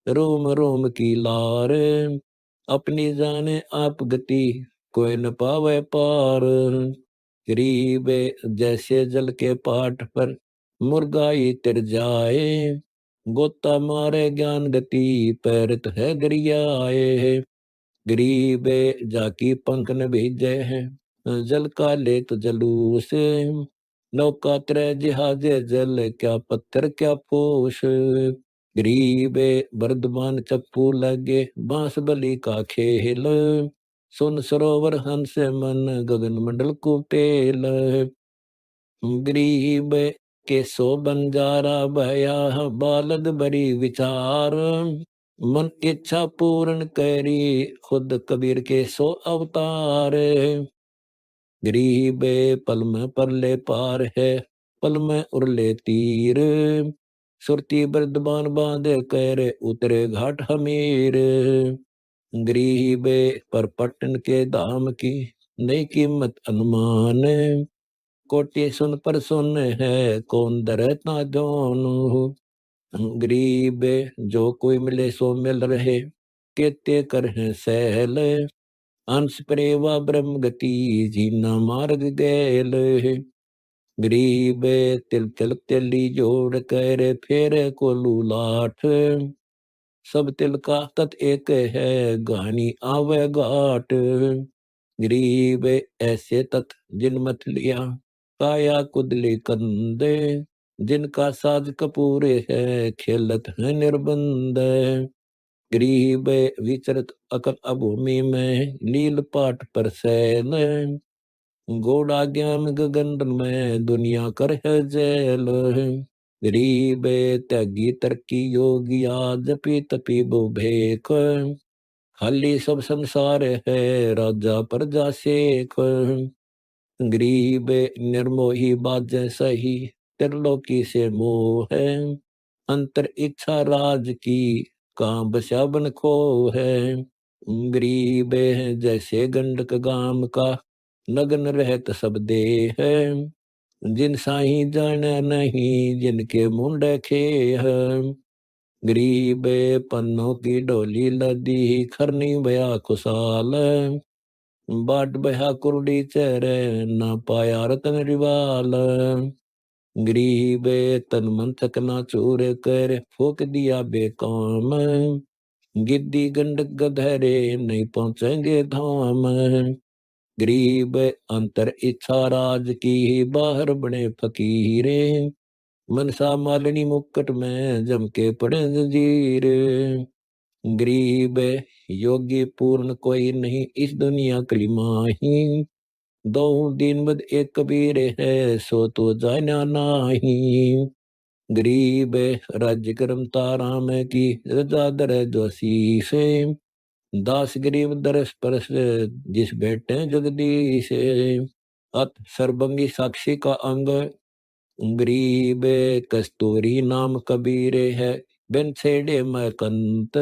रोम रोम की लार, अपनी जाने आप गति, कोई न पावे पार। गरीब जैसे जल के पाट पर, मुर्गाई तिर जाए, गोता मारे ज्ञान गति, पैरत है दरियाए। गरीब जाकी पंख न भेजे हैं, जल का ले तो जलूस, नौका त्रै जहाज जल, क्या पत्थर क्या पोष। गरीब बर्दमान चप्पू लगे, बांस बलि का खेल, सुन सरोवर हंस मन, गगन मंडल को पेल। गरीब के सो बंजारा भया, बालद बड़ी विचार, मन इच्छा पूर्ण करी, खुद कबीर के सो अवतार। गरीब पल में परले पार है, पल में उरले तीर, सुरती बर्दबान बांधे कर, उतरे घाट हमीर। गरीब पर पटन के धाम की, नई कीमत अनुमान, कोटि सुन पर सुन है, कौन दरता दोनों। गरीब जो कोई मिले सो मिल रहे, केते कर है सहल, अंश प्रेवा ब्रह्म गति, जीना मार्ग गैल। गरीब तिल तिल तिली जोड़ कर, फेरे को लूलाठ, सब तिल का तत एक है, गानी आवे घाट। गरीब ऐसे तत जिन मत लिया, काया कुदली कंदे, जिनका साज कपूरे है, खेलत है निर्बंध। गरीब विचरत अकल अभूमि में, नील पाट पर सैल, घोड़ा ज्ञान गगन में, दुनिया कर है जैल। गरीब त्यागी तरकी योगिया, जपी तपी बुभेक, खाली सब संसार है, राजा प्रजा सेक। गरीब निर्मोही बाजे सही, त्रिलोकी से मोह है, अंतर इच्छा राज की, काम बसाबन खो है। गरीब जैसे गंडक गाम का, नगन रहत सब दे है, जिन साही जाने नहीं, जिनके मुंडे खे है। गरीब पन्नों की डोली लदी, खरनी भया खुशाल, बाट बहा कुरडी चेहरे, न पाया रतन रिवाल। गरीब तन मन थकना चूर कर, फूक दिया बेकाम, गिद्दी गंडक गधरे, नहीं पहुंचेंगे धाम। गरीब अंतर इच्छा राज की, बाहर बने फकीरे, मनसा मालिनी मुक्कट में, जम के पड़े जंजीर। गरीब योगी पूर्ण कोई नहीं, इस दुनिया कली माही, दो दिन बद एक कबीर है, सो तो जाना नाही। गरीब राज्य करम तारा में की, रजा दर जोशी से, दास गरीब दरस परस, जिस बैठे जगदीश। अत सर्वंगी साक्षी का अंग, गरीब कस्तूरी नाम कबीर है, बिन छेड़े मैं कंत,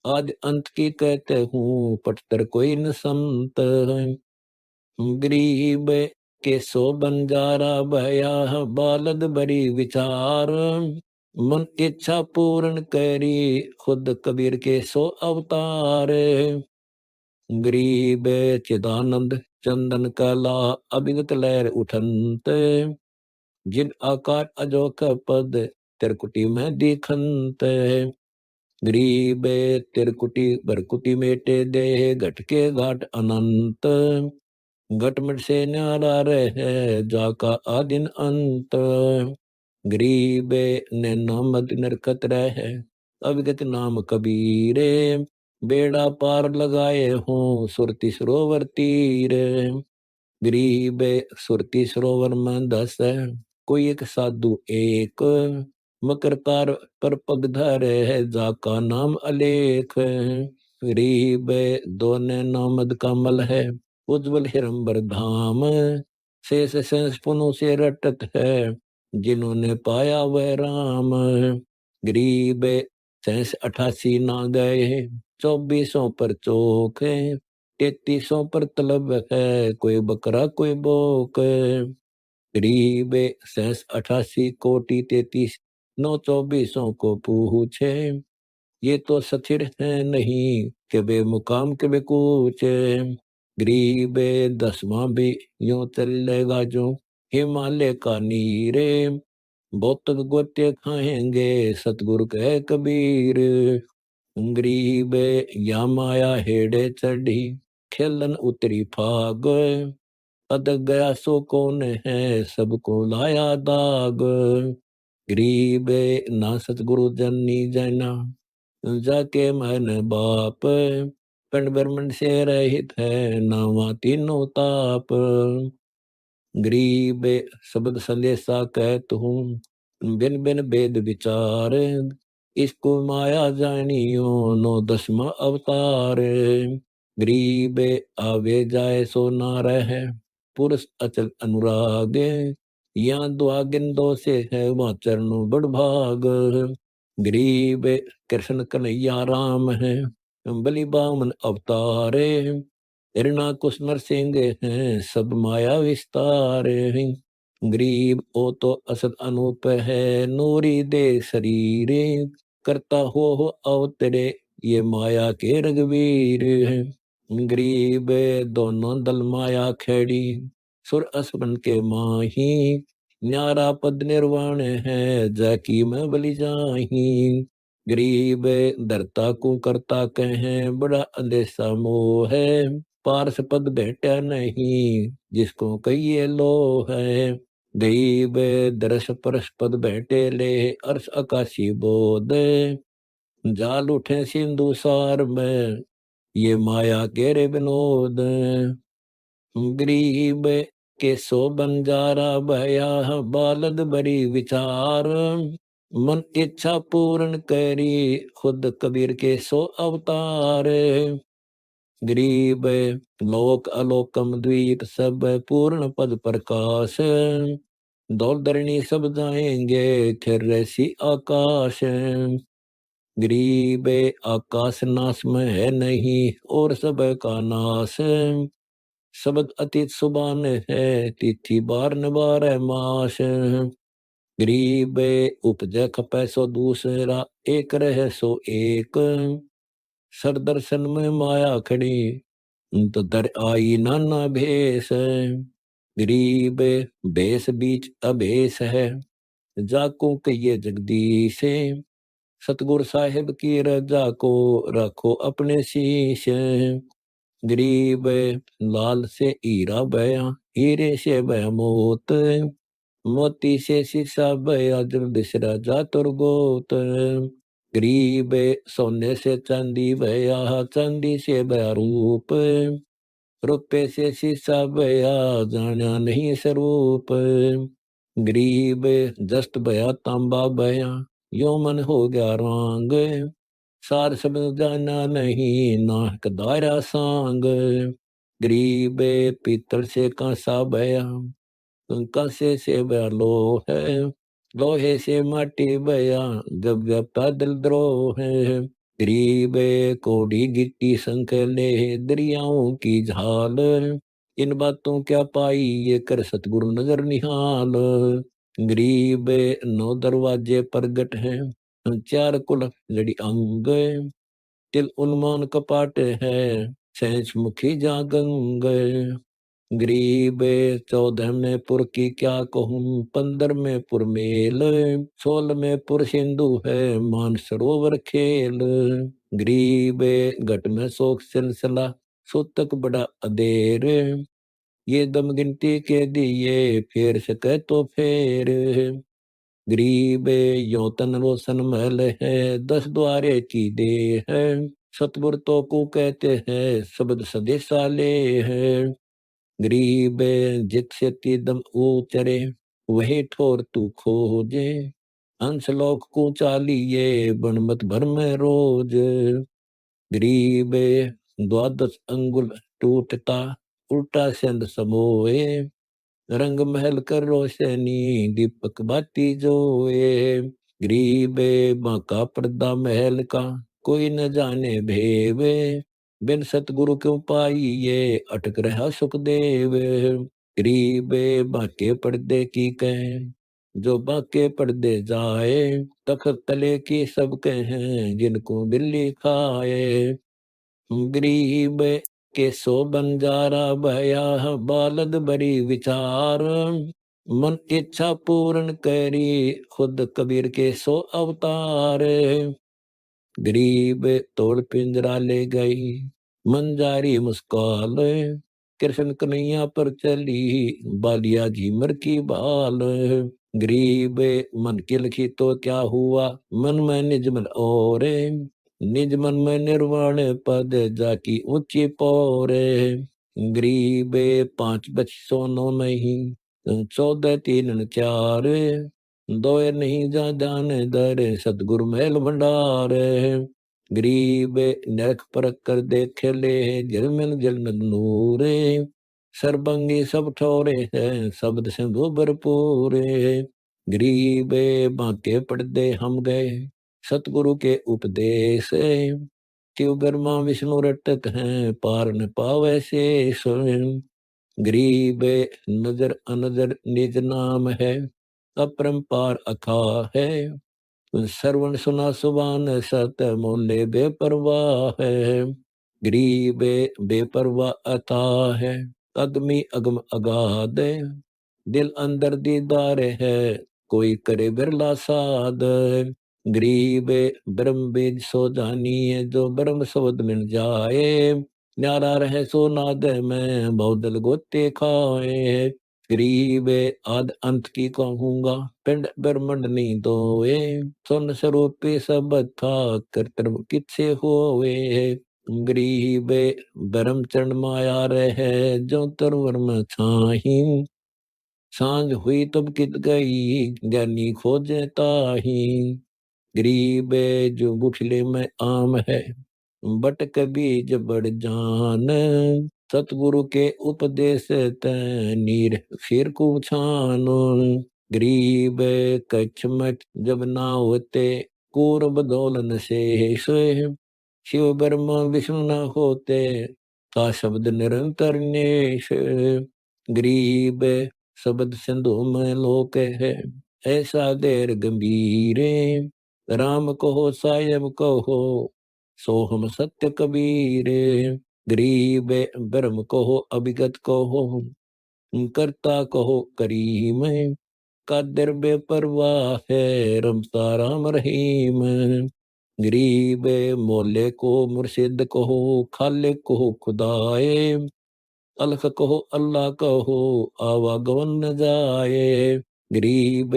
आदि अंत की कहते हूँ, पटतर कोई न संत। गरीब के सो बंजारा भया, बालद बड़ी विचार, मन इच्छा पूर्ण करी, खुद कबीर के सो अवतार। गरीब चिदानंद चंदन कला, अभिगत लहर उठंत, जिन आकार अजोक पद, त्रिकुटी में दिखंत। गरीब त्रिकुटी बरकुटी मेटे दे, घट के घाट अनंत, घटमट से न्यारा रहे, जाका आदिन अंत। गरीब ने नामद नरकत रहे, अविगत नाम कबीरे, बेड़ा पार लगाए हों, सुरती सरोवर तीर। गरीब सुरती सरोवर में 10 है, कोई एक साधु एक, मकरतार पर पग धरे है, जाका नाम अलेख। गरीब दोने नामद कमल है, उज्जवल हिरंबर धाम, शेष शेष पुनु से रटत है, जिन्होंने पाया वह राम। गरीब 88 ना गए, 24 पर चौक है, 33 पर तलब है, कोई बकरा कोई बोक। गरीब 88 कोटि 33 9 24 को पूछे, ये तो स्थिर है नहीं, कि बेमुकाम के बेकूच। गरीब 10वां भी यूं चलेगा जो हिमालय का नीरे। बहुत गोते खाएंगे सतगुरु कह कबीर। गरीब या माया हेड़े चढ़ी, खेलन उतरी फाग। अद गया सो कौन है, सबको लाया दाग। गरीब ना सतगुरु जननी जना, जाके मन बाप। पिंड ब्रह्मंड से रहित है, नावा तीनों ताप। गरीब शब्द संदेशा कहत हूँ, बिन बिन भेद विचार। इसको माया जानियो, नो 10वां अवतार। गरीब आवे जाए सो ना रहे, पुरुष अचल अनुराग। यहाँ दुआगिन दो से है, वहाँ चरणों बड़ भाग। गरीब कृष्ण कन्हैया राम है, बलि बामन अवतारे। हिरणाकुश नरसिंह हैं, सब माया विस्तार हैं। गरीब ओ तो असद अनूप है, नूरी दे शरीरे। करता हो अवतरे, ये माया के रघुवीर हैं। गरीब दोनों दल माया खेड़ी, सुर असुरन के माही। न्यारा पद निर्वाण है, जाकी मैं बलि जाही। गरीब धरता को करता कहें, बड़ा अंदेशा मोह है। पारस पद भेटा नहीं, जिसको कहिए लो है। गरीब दरस परस पद भेटे ले, अर्श आकाशी बोध। जाल उठे सिंधु सार में, ये माया के रे विनोद। गरीब के सो बंजारा भया, बालद बड़ी विचार। मन इच्छा पूर्ण करी, खुद कबीर के सो अवतार। गरीब लोक अलोकम द्वीप सब, पूर्ण पद प्रकाश। दौल धरणी सब जाएंगे, खिर सी आकाश। गरीब आकाश नाश में है नहीं, और सब का नाश। शब्द अतीत सुबान है, तिथि बार नबार मास। गरीब उपज खपै सो दूसरा, एक रहे सो एक। सर दर्शन में माया खड़ी, तो दर आई नाना भेष। गरीब भेष बीच अभेष है, जाको कहिए जगदीश। सतगुरु साहिब की रजा को, रखो अपने शीश। गरीब लाल से हीरा बया, हीरे से बया मोत। मोती से शीशा बया, जब दिसरा जा तुरगोत। गरीब सोने से चांदी बया, चांदी से बया रूप। रुपये से शीशा बया, जाना नहीं स्वरूप। गरीब जस्त बया तांबा बया, यो मन हो गया रांग। सार सब जाना नहीं, नाहक दायरा सांग। गरीब पीतल से कांसा बया, कांसे से बया लोह है। लोहे से माटी बया, जब व्यापता दिल द्रोह है। गरीब कोड़ी गिट्टी संख ले, दरियाओं की झाल। इन बातों क्या पाई, ये कर सतगुरु नजर निहाल। गरीब 9 दरवाजे प्रगट हैं, 4 कुल जड़ी अंग। तिल उन्मान कपाट है, सहज मुखी जा गंग। गरीब 14 में पुर की क्या कहूँ, 15 में पुर मेल। 16 में पुर सिंधु है, मान सरोवर खेल। गरीब घट में शोक सिलसिला, सूतक बड़ा अधेर। ये दम गिनती के दिए, फेर सके तो फेर। गरीब यो तन रोशन महल है, 10 द्वारे की दे है। सतगुर तो को कहते हैं, शब्द सदेशाले है। गरीब जित से तीदम ऊचरे, वही ठोर तू खोजे। अंश लोक को चालिए, बनमत भर में रोज। गरीब द्वादश अंगुल टूटता, उल्टा संद समोए। रंग महल कर रोशनी, दीपक बाती जोए। गरीब बांका पर्दा महल का, कोई न जाने भेवे। बिन सतगुरु क्यों पाइये, अटक रहा सुखदेव। गरीब बांके पर्दे की कह, जो बाके पर्दे जाए, तख्त तले की सब कहें, जिनको बिल्ली खाए। गरीब के सो बंजारा भया, बालद बड़ी विचार। मन इच्छा पूर्ण करी, खुद कबीर के सो अवतार। गरीब तोड़ पिंजरा ले गई, मंजारी मुस्काल। कृष्ण कन्हैया पर चली, बालिया झीमर की बाल। गरीब मन की लिखी तो क्या हुआ, मन में निजमन और। निज मन में निर्वाण पद, जाकी ऊंची पौर। गरीब 5 बच्चों नो नहीं, 14 3 4। दोए नहीं जा जान दर, सतगुरु महल भंडार। गरीब नरक परख कर देख ले, झिलमिल जलनद नूर। सरबंगी सब ठोरे हैं, शब्द सिंधु भरपूर। गरीब बांके पड़दे हम गए, सतगुरु के उपदेश। शिव ब्रह्मा विष्णु रटत हैं, पार न पावे शेष। गरीब नजर अनजर निज नाम है, अपरंपार अखा है। श्रवण सुना सुबान सत, मोले बेपरवाह है। गरीब बेपरवाह अता है, अगमी अगम अगाध। दिल अंदर दीदार है, कोई करे बिरला साध। गरीब ब्रह्म बीज सो जानिए, जो ब्रह्म शब्द मिल जाए। न्यारा रहे सो नाद में, बहुदल गोते खाए। गरीब आद अंत की कहूंगा, पिंड ब्रह्मंड नहीं दोए। सुन स्वरूपी सब था, कर्तव्य किसे होवे। गरीब ब्रह्म चरण माया रहे, जो तरवर में छाही। सांझ हुई तब कित गई, ज्ञानी खोजे ताही। गरीब जो गुठले में आम है, बटक बीज बड़ जान। सतगुरु के उपदेश तै, नीर फिर को छान। गरीब कछ मठ जब ना होते, कूर बदौलन शेष। शिव ब्रह्मा विष्णु न होते, का शब्द निरंतर नेश। गरीब शब्द सिंधु में लोक है, ऐसा देर गंभीरे। राम कहो सायब कहो, सो हम सत्य कबीरे। गरीब ब्रह्म कहो अभिगत कहो, करता कहो करीम। कादर बेपरवाह है, रमता राम रहीम। गरीब मोले को मुर्शिद कहो, खाले कहो खुदाए। अलख कहो अल्लाह कहो, आवागवन न जाए। गरीब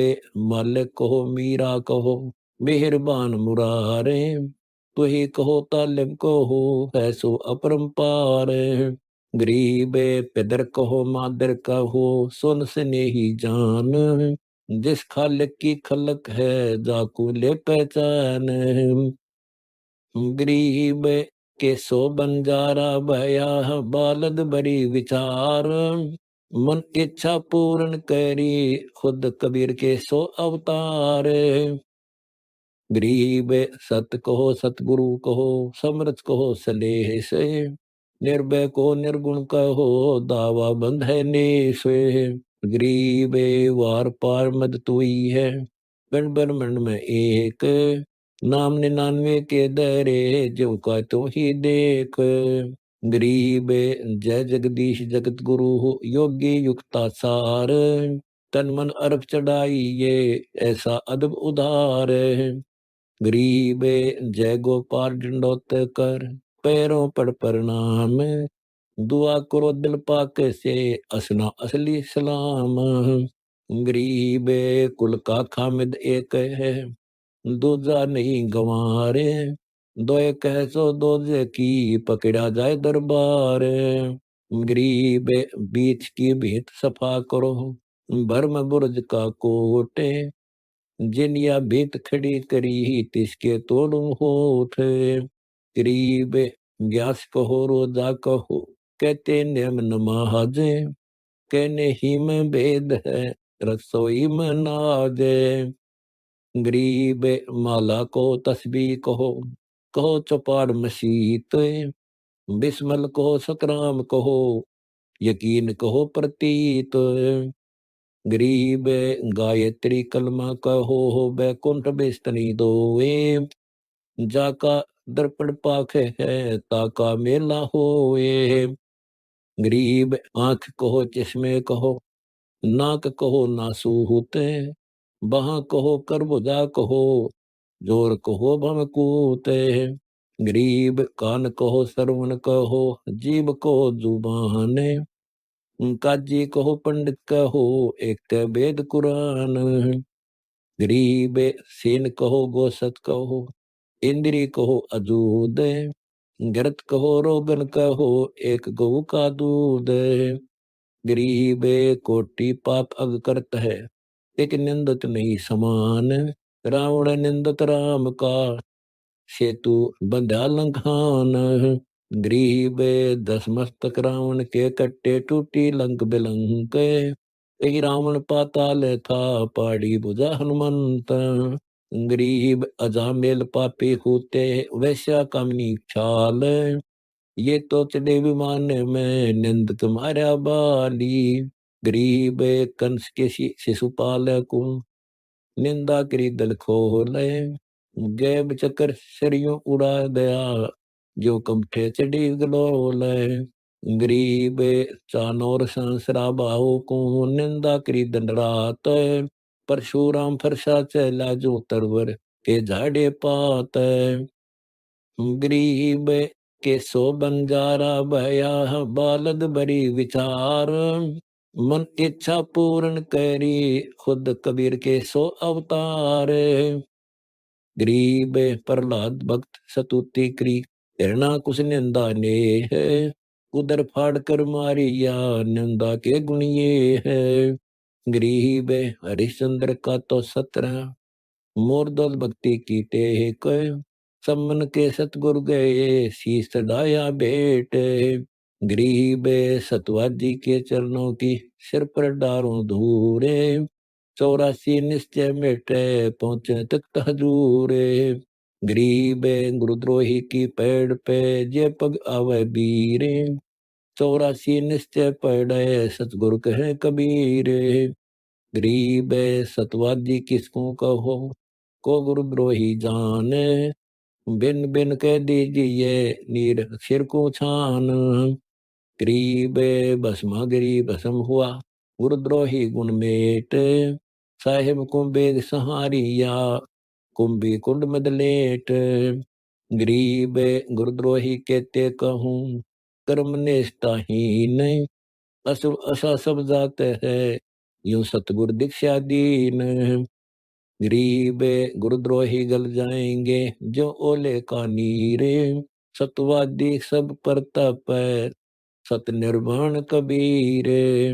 मालिक कहो मीरा कहो, मेहरबान मुरारे। तो ही कहो तालिब कहो, है सो अपरंपार। गरीब पिदर कहो मादर कहो, सुन स्नेही जान। जिस खालिक की खलक है, जाकू ले पहचान। गरीब के सो बंजारा भया, बालद बड़ी विचार। मन इच्छा पूर्ण करी, खुद कबीर के सो अवतार। गरीब सत कहो सतगुरु कहो, समरथ कहो सलेह से। निर्भय को निर्गुण कहो, दावा बंध है नेस। गरीब वार पार मद तुई है, गण ब्रह्मंड में एक। नाम 99 के दरे, जो का तो ही देख। गरीब जय जगदीश जगत गुरु हो, योगी युक्ता सार। तन मन अर्प चढ़ाई ये, ऐसा अदब उधार। गरीब जय गोपाल डंडोत कर, पैरों पर प्रणाम। दुआ करो दिल पाक से, असना असली सलाम। गरीब कुल का खामिद एक है, दूजा नहीं गंवारे। दोए कह सो दोजे की, पकड़ा जाए दरबार। गरीब बीच की भीत सफा करो, भरम बुर्ज का कोटे। जिन या भीत खड़ी करी, तिसके तोड़ू होठ। गरीब व्यास कहो रोजा कहो, कहते नियम नमाजे। कहने ही में भेद है, रसोई में नाजे। गरीब माला को तस्बी कहो चौपाड़ मसीत। बिस्मल कहो सतराम कहो, यकीन कहो प्रतीत। गरीब गायत्री कलमा कहो बैकुंठ बिस्तनी दोए। जाका दर्पण पाखे है ताका मेला होए। गरीब आंख कहो चश्मे कहो नाक कहो नासू होते। बहा कहो कर बुझा कहो जोर कहो भम कूते। गरीब कान कहो श्रवण कहो जीव कहो जुबान। काजी कहो पंडित कहो एक वेद कुरान। गरीब सेन कहो गोसत कहो इंद्री कहो अजूद। गरत कहो रोगन कहो एक गऊ का दूध। गरीब कोटि पाप अग करत है एक निंदत नहीं समान। रावण निंदत राम का सेतु बंधा लंघान। गरीब 10 मस्तक रावण के कट्टे टूटी लंक बिलंक। यही रावण पाताल था पाड़ी बुझा हनुमंत। गरीब अजामेल पापी होते वैश्या कामनी छाल। ये तो चढ़े विमान में निंद तुम्हारा बाली। गरीब कंस के शिशुपाल को निंदा करी दल खोले। गैब चक्कर सरियों उड़ा दया जो कमठे चढ़ी गलोल। गरीब चानोर संसरा बाहो को निंदा करी दंडरात। परशुराम फरसा चला जो तरवर के झाड़े पात। गरीब के सो बंजारा भया बालद बड़ी विचार। मन इच्छा पूर्ण करी खुद कबीर के सो अवतार। गरीब प्रहलाद भक्त सतुति करी हिरणा कुछ निंदा ने है। उधर फाड़ कर मारिया निंदा के गुण ये है। गरीब हरिश्चंद्र का तो 17 मोरदल भक्ति की टेक। सम्मन के सतगुरु गए शीस चढ़ाया भेंट। गरीब सतवादी के चरणों की सिर पर डारों धूरे। 84 निश्चय मिटे पहुंचे तख्त हजूरे। गरीब गुरुद्रोही की पेड़ पे जे पग आवे बीरे। 84 निश्चय पड़े सतगुरु कहे कबीरे। गरीब सतवादी किसको कहो को गुरुद्रोही जाने। बिन बिन कह दीजिए नीर सिर को छान। गरीब भस्मा गरीब भस्म हुआ गुरुद्रोही गुण मेट। साहिब को बेद सहारिया कुंभी कुंड मदलेट। गरीब गुरुद्रोही कहते कहूँ कर्म निष्ठाहीन। असुर असा सब जाते है यूं सतगुरु दीक्षा दीन। गरीब गुरुद्रोही गल जाएंगे जो ओले का नीरे। सतवादी सब परतप सत निर्वाण कबीरे।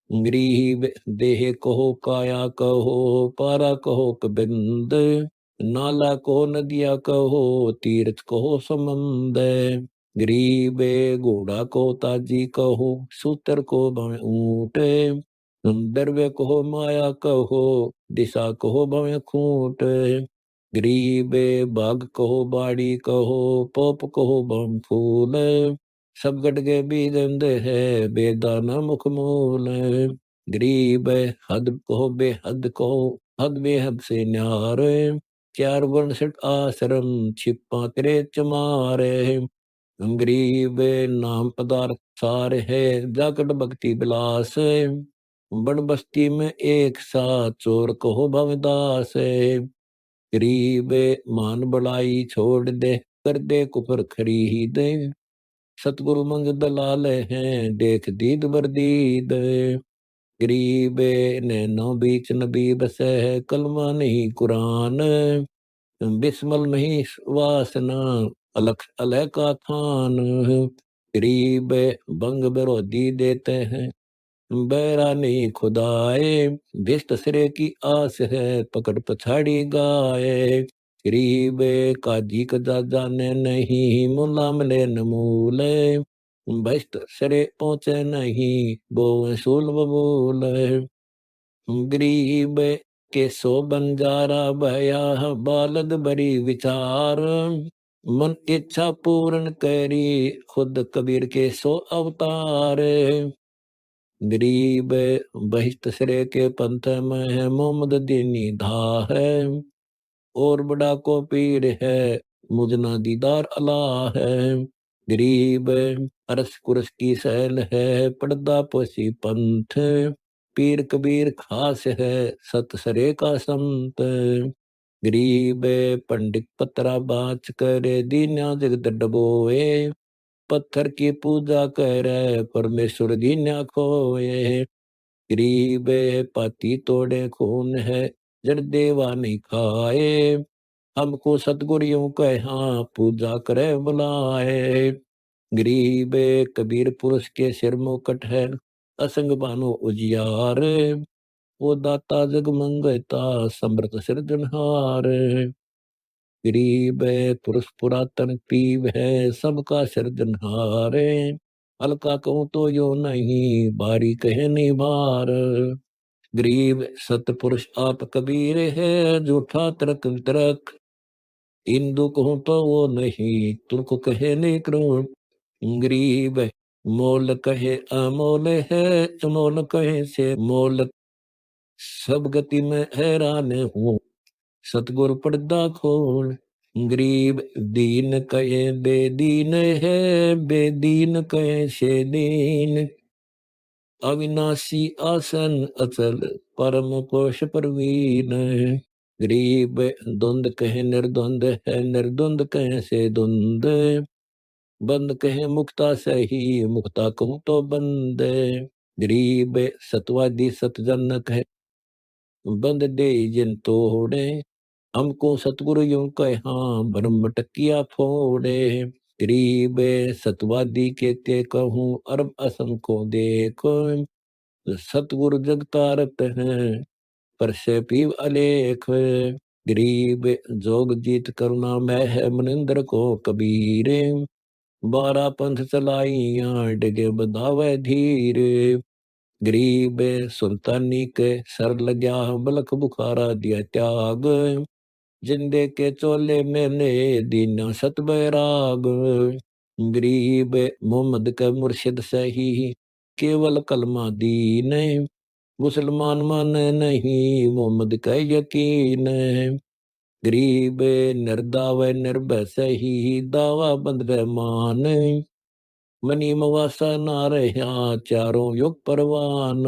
गरीब देह कहो काया कहो पारा कहो कबिंद। नाला कहो नदिया कहो तीर्थ कहो समंद। गरीब घोड़ा को ताजी कहो सूतर को ऊंट। द्रव्य कहो माया कहो दिशा कहो भवे खूंट। गरीब बाग कहो बाड़ी कहो पोप कहो बम फूल। सब गट के बीजंद है बेदाना मुख मूल। गरीब हद कहो बेहद कहो हद बेहद से न्यार। 4 वर्ण 6 आश्रम छिपा तेरे चमारे। गरीब नाम पदार्थ सार है जाकट भक्ति बिलास। बड़ बस्ती में एक साथ चोर कहो भवदास। गरीब मान बड़ाई छोड़ दे कर दे कुफर खरीद। सतगुरु मंग दलाल हैं देख दीद बरदीद। गरीब नैनो बीच नबी बसे है कलमा नहीं कुरान। बिस्मल नहीं वासना अलख अलह का थान। गरीब बंग विरोधी देते हैं बैरा नहीं खुदाए। भिष्ट सिरे की आस है पकड़ पछाड़ी गाए। गरीब काजी कदा जाने नहीं मुला मिले नमूले। भ्रष्ट सिरे पहुंचे नहीं वो सूल बबूल। गरीब के सो बंजारा भया बालद बड़ी विचार। मन इच्छा पूर्ण करी खुद कबीर के सो अवतार। गरीब बहिष्त सिरे के पंथ में है, मोहम्मद दीनी धा है। और बड़ा को पीर है, मुझना दीदार अला है। गरीब अरस कुरस की सैल है, पर्दा पोसी पंथ। पीर कबीर खास है, सत सरे का संत। गरीब पंडित पतरा बाच करे, दीन्या जगत डबोए। पत्थर की पूजा करे, परमेश्वर दीन्या खोए। गरीब पाती तोड़े खून है, जड़ देवा नहीं खाए। हमको सतगुरु यूं कहे, हाँ पूजा करे बुलाए। गरीब कबीर पुरुष के सिर मुकट है, असंग बानो उजियार। वो दाता जग मंगता, समृत सिरजनहार। गरीब पुरुष पुरातन पीव है, सबका सिरजनहार। हल्का कहूँ तो यो नहीं, बारी कहे नहीं भार। गरीब सतपुरुष आप कबीर है, झूठा तर्क वितरक। हिंदू कहूँ तो वो नहीं, तुमको कहे नहीं क्रोध। गरीब मोल कहे अमोल है, अमोल कहे से मोल। सब गति में हैरान हूँ, सतगुरु पर्दा खोल। गरीब दीन कहे बेदीन है, बेदीन कहे से दीन। अविनाशी आसन अचल, परम कोश परवीन। गरीब द्वंद कहे निर्द्वंद है, निर्द्वंद कहे से द्वंद। बंद कहे मुक्ता सही, मुक्ता कहूँ तो बंद। गरीब सतवादी सतजन कहे, बंद दे जिन तोड़े। हमको सतगुरु यूं कहे, हाँ ब्रह्म टकिया फोड़े। गरीब सतवादी के ते कहूँ, अरब असंख्य देखो। सतगुरु जग तारत हैं, पर से पीव अलेख। गरीब जोग जीत करुणा में है, मनिंद्र को कबीर। 12 पंथ चलाइया, डिगे बधावे धीर। गरीब सुल्तानी के सर लग्या, बलख बुखारा दिया त्याग। जिंदे के चोले मैंने दीना सत बैराग। गरीब मोहम्मद के मुर्शिद सही, केवल कलमा दीन। मुसलमान माने नहीं, मोहम्मद का यकीन। गरीब निर्दाव निर्भय सही, दावा बंद मान। मनी मवासा ना रहा, चारों युग परवान।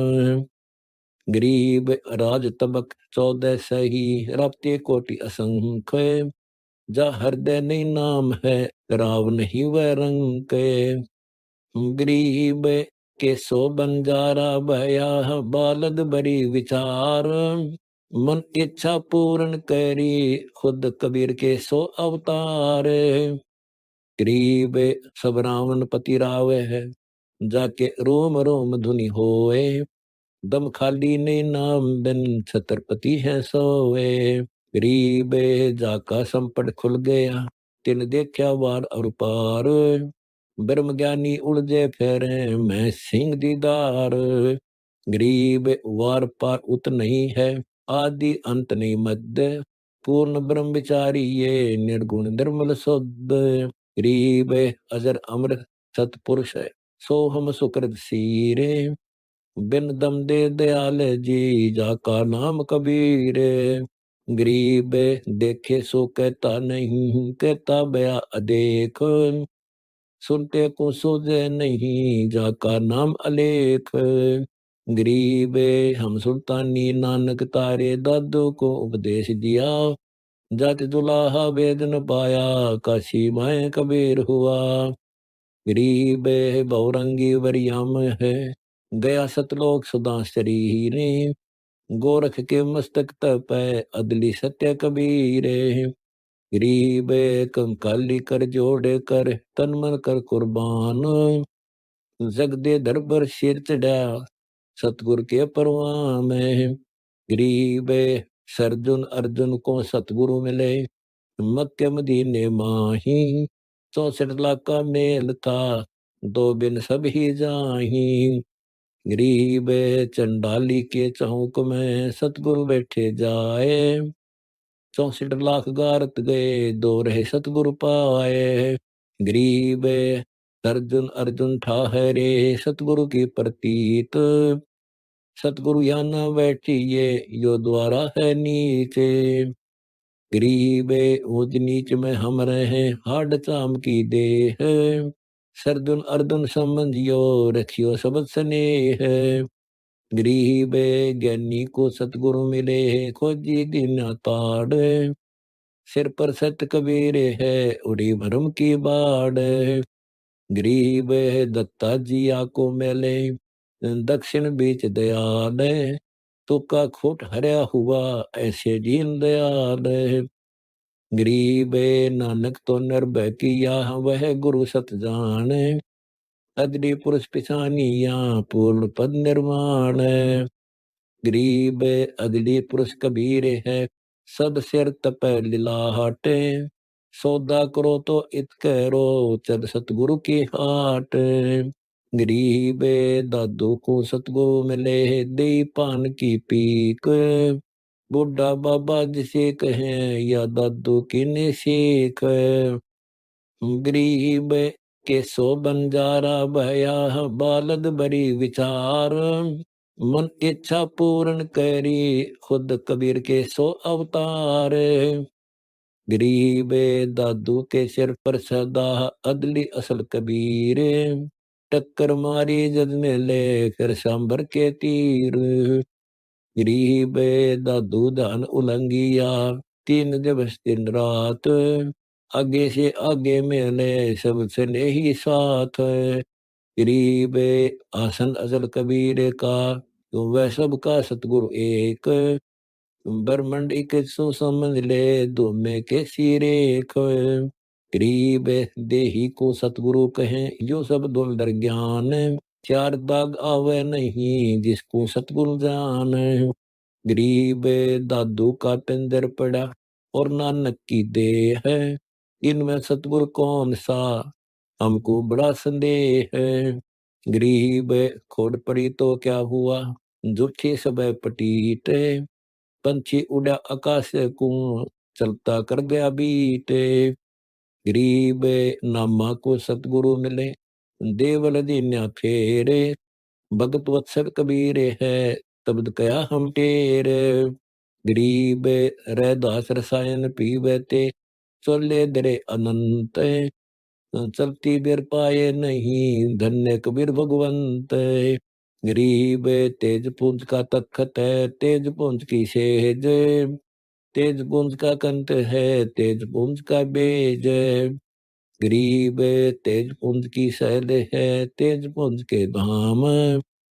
गरीब राज तबक 14 सही, राप्ते कोटि असंख्य। जा हृदय नहीं नाम है, राव नहीं वह रंग के। गरीब के सो बंजारा भया, बालद बड़ी विचार। मन इच्छा पूर्ण करी, खुद कबीर के सो अवतार। गरीब सब रावण पति रावे है, जाके रोम रोम धुनि होए। दम खाली ने नाम बिन, छत्रपति है सोए। गरीब जाका संपट खुल गया, तिन देखा वार और पार। ब्रह्म ज्ञानी उलझे फेरे, मैं सिंह दीदार। गरीब वार पार उत नहीं है, आदि अंत नहीं मध्य। पूर्ण ब्रह्म विचारी ये, निर्गुण निर्मल शुद्ध। गरीब अजर अमर सतपुरुष है, सो हम सुकृत सीरे। बिन दम दे दयाल जी, जाका नाम कबीर। गरीब देखे सो कहता नहीं, कहता बया अदेख। सुनते को सोझे नहीं, जाका नाम अलेख। गरीब हम सुल्तानी नानक तारे, दादू को उपदेश दिया। जात दुलाहा वेद न पाया, काशी माए कबीर हुआ। गरीब बहुरंगी वरियाम है, गया सतलोक सदा शरीर। गोरख के मस्तक तप है, अदली सत्य कबीर। गरीब कंकाली कर जोड़े कर, तन मन कर कुर्बान। जग दे दरबार सिर चढ़ा, सतगुरु के परवान में। गरीब सरजुन अर्जुन को सतगुरु मिले, मक्के मदीने माही। 64 लाख का मेल था, दो बिन सब ही जाही। गरीब चंडाली के चौक में, सतगुरु बैठे जाए। 64 लाख गारत गए, दो रहे सतगुरु पाए। गरीब अर्जुन अर्जुन ठाहरे सतगुरु की प्रतीत। सतगुरु या न बैठिए यो द्वारा है नीचे। गरीबे ऊंच नीच में हम रहे हाड चाम की देह। सरदुन अर्जुन समझियो रखियो सब स्नेह। गरीब ज्ञानी को सतगुरु मिले खोजी दिन ताड़। सिर पर सत कबीर है उड़ी भरम की बाढ़। गरीब दत्ता जिया को मेले दक्षिण बीच दयाल। तुका खोट हरया हुआ ऐसे दीन दयाल। गरीब नानक तो निर्भय किया वह गुरु सत जान। अदरी पुरुष पिछानिया पूर्ण पद निर्माण। गरीब अदली पुरुष कबीर है सब सिर तप लिलाहट। सौदा करो तो इत करो चल सतगुरु की हाट। गरीब दादू को सतगुरु मिले दे पान की पीक। बूढ़ा बाबा जिसे कहे या दादू की ने सीख। गरीब के सो बंजारा भया बालद बड़ी विचार। मन इच्छा पूर्ण करी खुद कबीर के सो अवतार। गरीब दादू के सिर पर सदा अदली असल कबीर। टक्कर मारी जद में ले फिर सांबर के तीर। गरीब दादू धान उलंगिया 3 दिवस दिन रात। आगे से आगे मिले सबसे नहीं साथ। गरीब आसन अजल कबीर का तो वह सबका सतगुरु एक। ब्रह्मंड एक सो समझ ले दो में के सिरेख। गरीब देही को सतगुरु कहें यो सब दुलदर ज्ञान। 4 दाग आवे नहीं जिसको सतगुरु जान। गरीब दादू का पिंजर पड़ा और नानक की देह है। इनमें सतगुरु कौन सा हमको बड़ा संदेह है। गरीब खोड़ पड़ी तो क्या हुआ झूठी सब पटीट। पंछी उड़ा आकाश को चलता कर गया बीते। गरीब नामा को सतगुरु मिले देवल दीन्या फेरे। भगत वत्सल कबीर है तब कया हम टेरे। गरीब रैदास रसायन पीवे ते चले दरे अनंत। चलती बेर पाए नहीं धन्य कबीर भगवंत। गरीब तेज पुंज का तखत है तेज पुंज की सेज। तेज पुंज का कंठ है तेज पुंज का बेज। गरीब तेज पुंज की शैल है तेज पुंज के धाम।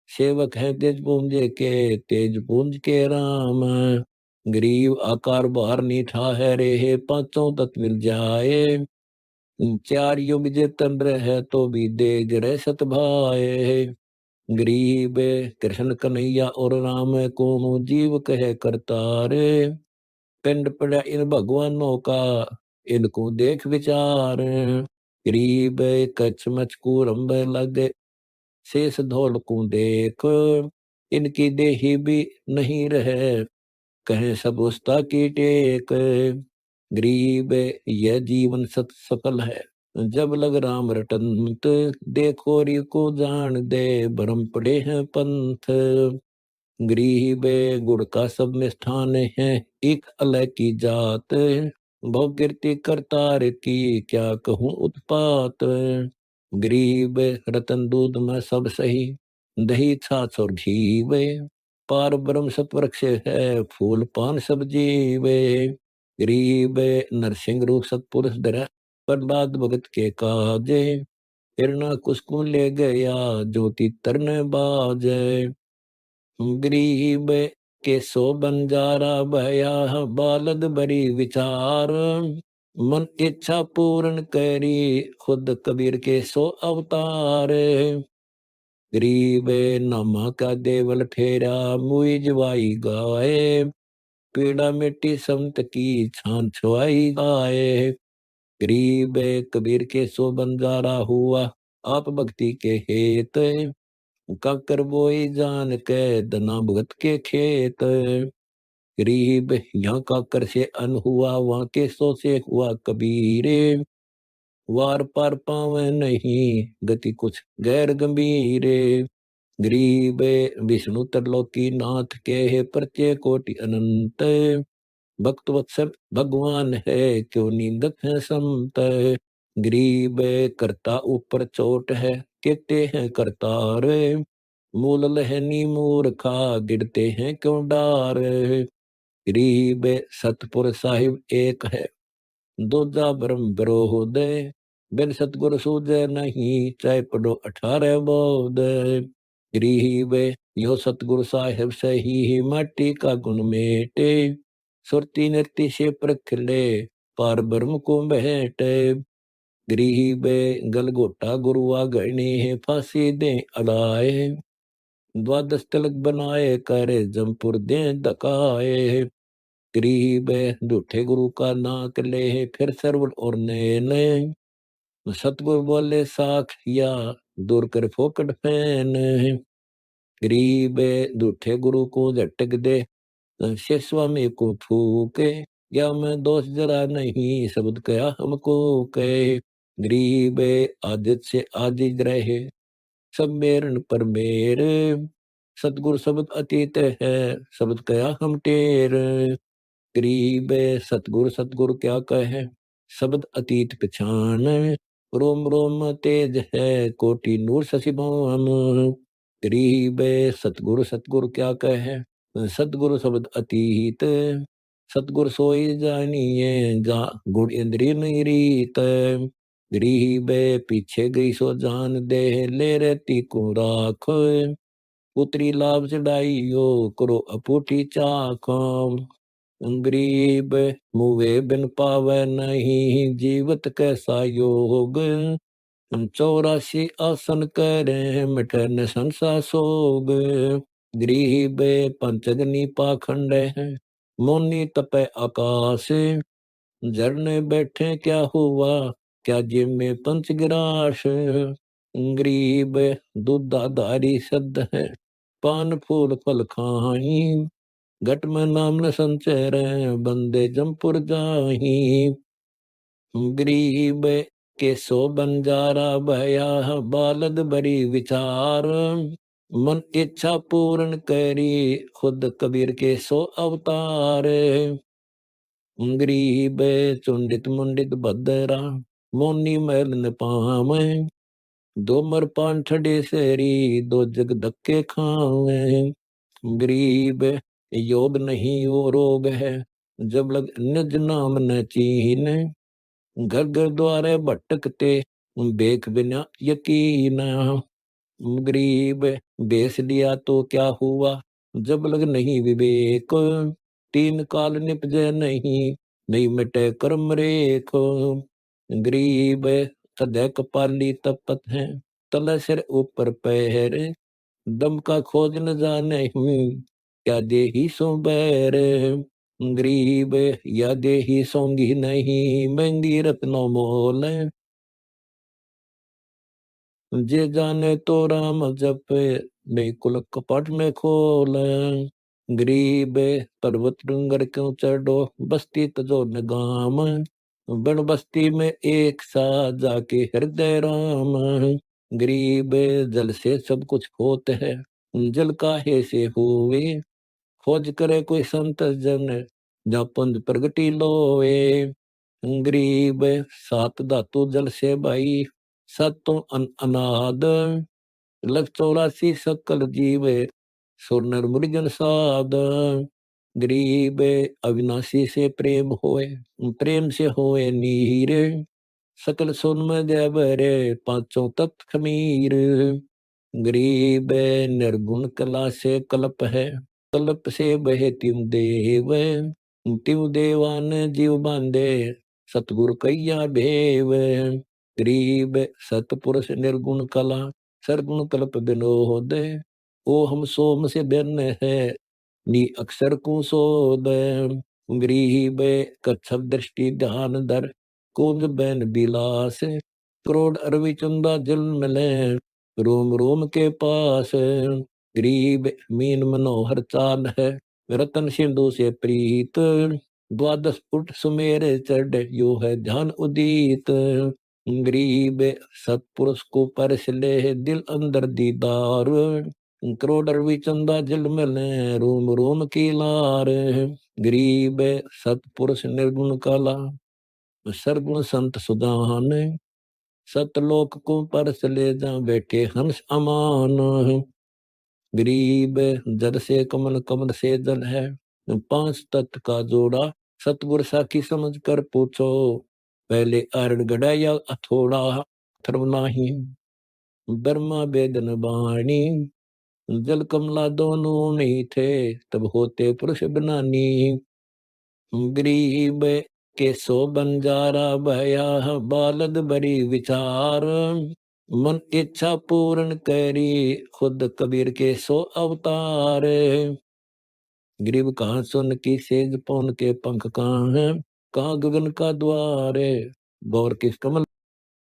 सेवक है तेज पुंज के तेज पुंज के राम। गरीब आकार बाहर नीठा है रे पांचों तत्व मिल जाए। 4 युग जे तंद्र है तो भी देग रे सत भाए। गरीब कृष्ण कन्हैया और राम को जीव कहे करतारे। पिंड पड़ा इन भगवानों का इनको देख विचार। गरीब कच्छ मच को रंब लगे शेष धौल को देख। इनकी देही भी नहीं रहे कहे सब उस्ता की टेक। गरीब यह जीवन सत सफल है जब लग राम रटंत। देखो री को जान दे भरम पड़े हैं पंथ। गरीब गुड़ का सब में स्थान है एक अलग की जात। बहु कीर्ति करतार की क्या कहूँ उत्पात। गरीब रतन दूध में सब सही दही छाछ और घी वे। पार ब्रह्म सतवृक्ष है फूल पान सब जीवे। गरीब नरसिंह रूप सतपुरुष धरा प्रहलाद भगत के काजे। हिरणा कुसको ले गया ज्योति तरने बाजे। गरीब के सो बंजारा भया बालद बड़ी विचार। मन इच्छा पूर्ण करी खुद कबीर के सो अवतार। गरीब नामा का देवल ठेरा मुई जवाई गाए। पीड़ा मिट्टी संत की छान छुआई गाए। गरीब कबीर के सो बंजारा हुआ आप भक्ति के हेत। काकर बोई जान के दना भगत के खेत। गरीब यहाँ काकर से अन हुआ वहाँ के सो से हुआ कबीरे। वार पार पावे नहीं, गति कुछ गैर गंभीर। गरीब विष्णु त्रिलोकी नाथ के है प्रत्यय कोटि अनंत। भक्त वत्सल भगवान है, क्यों निंदक है संत। गरीब करता ऊपर चोट है, कहते हैं करतार। मूल लहनी मूर्खा, गिरते हैं क्यों डार। गरीब सतपुर साहिब एक है, दूजा ब्रह्म विरोध। बिन सतगुर सूझे नहीं, चाहे पढ़ो 18 बोध। गरीब यो सतगुरु साहिब सही, माटी का गुण मेटे। सुरती नृत्य से प्रख ले, पार ब्रह्म को बैठे। गरीब गलगोटा गुरुआ गणे है, फांसी दे अड़ाए। द्वादश तिलक बनाए, करे जमपुर दे धकाए। गरीब झूठे गुरु का नाक ले, फिर सरवण और नैन। सतगुरु बोले साखिया, दूर कर फोकट फैन। गरीब झूठे गुरु को झटक दे, स्वामी को फूके। या मैं दोष जरा नहीं, शब्द कया हमको कहे। गरीब आदित से आदिज रहे, सब मेरन पर मेर। सतगुरु शब्द अतीत है, शब्द कया हम टेर। गरीब सतगुरु सतगुरु क्या कहे, शब्द अतीत पछान। रोम रोम तेज है, कोटि नूर शशि भवन। गरीब सतगुरु सतगुरु क्या कहे, सतगुरु शब्द अतीत। सतगुरु सोई जानिए, जा गुण इंद्रिय नहीं रीत। गरीब पीछे गई सो जान दे, ले रहती को राख। पुत्री लाभ चढ़ाइयो, करो अपूटी चाख। गरीब मुवे बिन पावे नहीं, जीवत कैसा योग। 84 आसन करे, मिटे न संसा सोग। गरीब पंचगनी पाखंड है, मोनी तपे आकाश। झरने बैठे क्या हुआ, क्या जिम में पंच गिराश। गरीब दूधाधारी सद है, पान फूल फल खाई। घट में नाम न संचय, बंदे जमपुर जाही। गरीब के सो बंजारा भया, बालद बड़ी विचार। मन इच्छा पूर्ण करी, खुद कबीर के सो अवतार। गरीब चुंडित मुंडित भद्रा, मोनी मैल न पावे। दो मर पान ठडे सेरी, दो जग धक्के खावे। गरीब योग नहीं वो रोग है, जब लग निज नाम न चीन। घर घर द्वारे भटकते, बेख बिना यकीन। गरीब बेच दिया तो क्या हुआ, जब लग नहीं विवेक। तीन काल निपजे नहीं, नहीं मिटे कर्म रेख। गरीब सदै कपाली तपत है, तल सिर ऊपर पैर। दम का खोज न जाने हूँ, क्या देही सो बैर। गरीब या देही सोंगी नहीं, महंगी रत्नों मोल। जे जाने तो राम जपे, नहीं कुल कपट में खोल। गरीब पर्वत डूंगर क्यों चढ़ो, बस्ती तजो न गाम। बन बस्ती में एक सा, जाके हृदय राम। गरीब जल से सब कुछ होते है, जल काहे से हुए। खोज करे कोई संत जन, जा पुंज प्रगति लोए। गरीब सात धातु जल से भाई, सतो अनाद। लग 84 सकल जीव, सुर नर मुनिजन साध। गरीब अविनाशी से प्रेम होए, प्रेम से होए नीर। सकल सुन में जय बरे, पांचों तत्व खमीर। गरीब निर्गुण कला से कल्प है, कल्प से बहे तिम देव। तिम देवान जीव बांधे, सतगुरु कैया भेव। गरीब सतपुरुष निर्गुण कला, सरगुण कल्प विनोद। ओ हम सोम से भिन्न है, नी अक्षर को सोद। गरीब कच्छप दृष्टि ध्यान धर, कुंज बैन बिलास। करोड़ अरबी चंदा जल मिले, रोम रोम के पास। गरीब मीन मनोहर चांद है, रतन सिंधु से प्रीत। द्वादश उठ सुमेर चढ़, यो है ध्यान उदित। गरीब सतपुरुष को परस ले दिल अंदर दीदार, करोड़ रवि चंदा जल मिले रोम रोम की लार। गरीब सतपुरुष निर्गुण काला, सरगुण संत सुदान, सतलोक को परस ले जा बैठे हंस अमान। गरीब जल से कमल, कमल से जल है, पांच तत्व का जोड़ा, सतगुर साखी समझ कर पूछो, पहले अरड़ गड़ा या अथोड़ा, अथर्व नाही ब्रह्मा वेदन वाणी, जल कमला दोनों नहीं थे, तब होते पुरुष बनानी। गरीब के सो बंजारा भया, बालद बड़ी विचार, मन इच्छा पूर्ण करी, खुद कबीर के सो अवतार। गरीब कहाँ सुन की सेज पौन के पंख कहाँ है, कहाँ गगन का द्वार है, गौर किस कमल